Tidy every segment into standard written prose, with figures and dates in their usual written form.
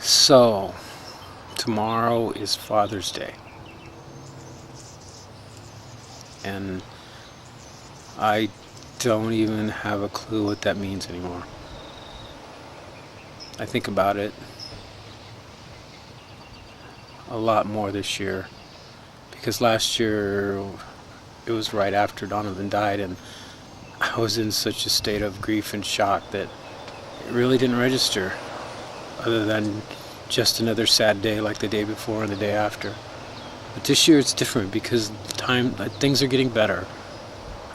So, tomorrow is Father's Day. And I don't even have a clue what that means anymore. I think about it a lot more this year because last year it was right after Donovan died, and I was in such a state of grief and shock that it really didn't register, other than just another sad day like the day before and the day after. But this year it's different because things are getting better.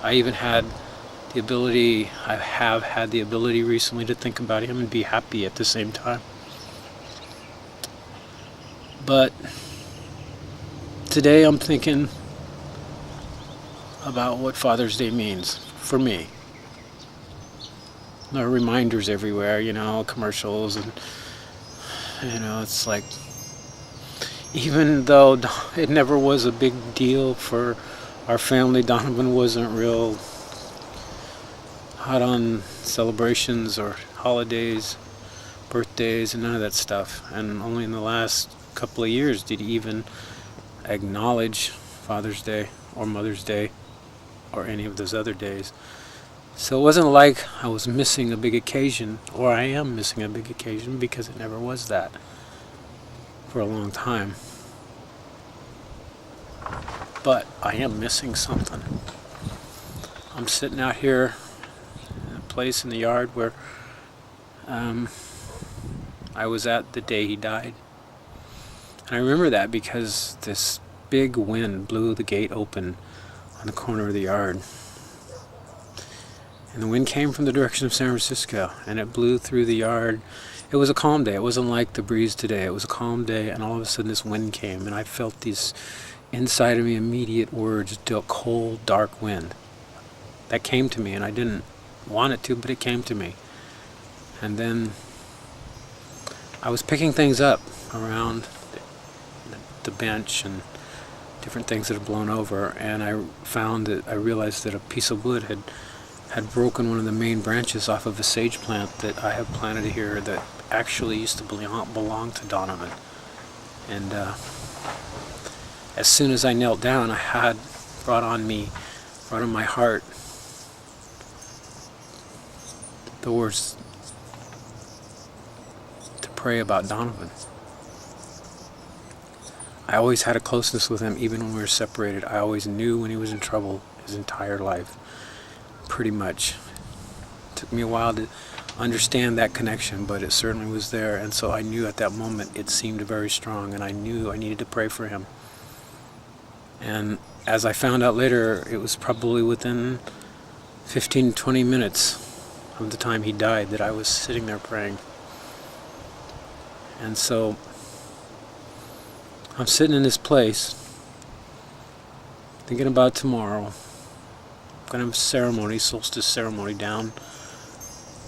I even had I have had the ability recently to think about him and be happy at the same time. But today I'm thinking about what Father's Day means for me. There are reminders everywhere, commercials, and it's like, even though it never was a big deal for our family, Donovan wasn't real hot on celebrations or holidays, birthdays, and none of that stuff. And only in the last couple of years did he even acknowledge Father's Day or Mother's Day or any of those other days. So it wasn't like I was missing a big occasion, or I am missing a big occasion, because it never was that for a long time. But I am missing something. I'm sitting out here in a place in the yard where I was at the day he died. And I remember that because this big wind blew the gate open on the corner of the yard. And the wind came from the direction of San Francisco, and it blew through the yard. It was a calm day. It wasn't like the breeze today. It was a calm day, and all of a sudden this wind came, and I felt these inside of me immediate words, cold, dark wind. That came to me, and I didn't want it to, but it came to me. And then I was picking things up around the bench and different things that had blown over, and I realized that a piece of wood had broken one of the main branches off of a sage plant that I have planted here that actually used to belong to Donovan. And as soon as I knelt down, I had brought on my heart the words to pray about Donovan. I always had a closeness with him, even when we were separated. I always knew when he was in trouble his entire life, pretty much. It took me a while to understand that connection, but it certainly was there. And so I knew at that moment it seemed very strong, and I knew I needed to pray for him. And as I found out later, it was probably within 15 to 20 minutes of the time he died that I was sitting there praying. And so I'm sitting in this place thinking about tomorrow. I'm going to have a ceremony, solstice ceremony down in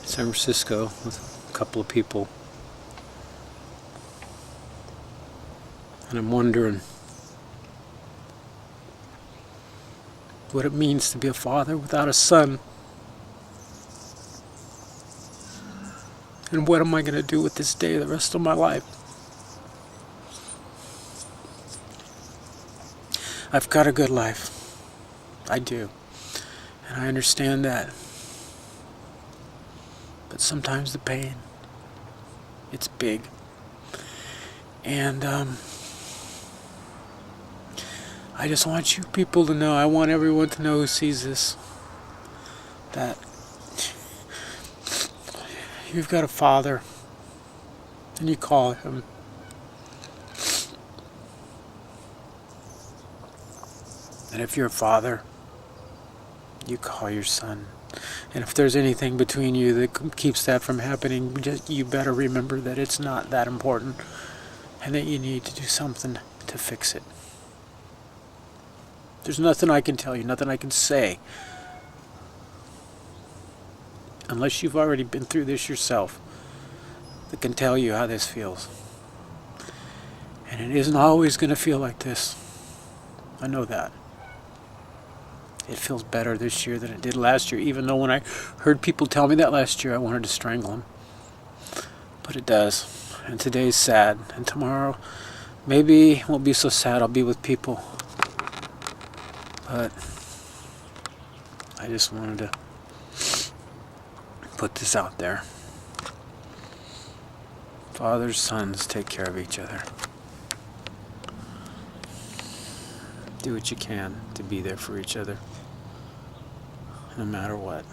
San Francisco with a couple of people. And I'm wondering what it means to be a father without a son. And what am I going to do with this day the rest of my life? I've got a good life. I do. And I understand that. But sometimes the pain, it's big. And I just want you people to know, I want everyone to know who sees this, that you've got a father, and you call him. And if you're a father, you call your son. And if there's anything between you that keeps that from happening, you better remember that it's not that important, and that you need to do something to fix it. There's nothing I can tell you, nothing I can say, unless you've already been through this yourself, that can tell you how this feels. And it isn't always going to feel like this. I know that. It feels better this year than it did last year, even though when I heard people tell me that last year, I wanted to strangle them. But it does. And today's sad. And tomorrow, maybe it won't be so sad. I'll be with people. But I just wanted to put this out there. Fathers, sons, take care of each other. Do what you can to be there for each other, no matter what.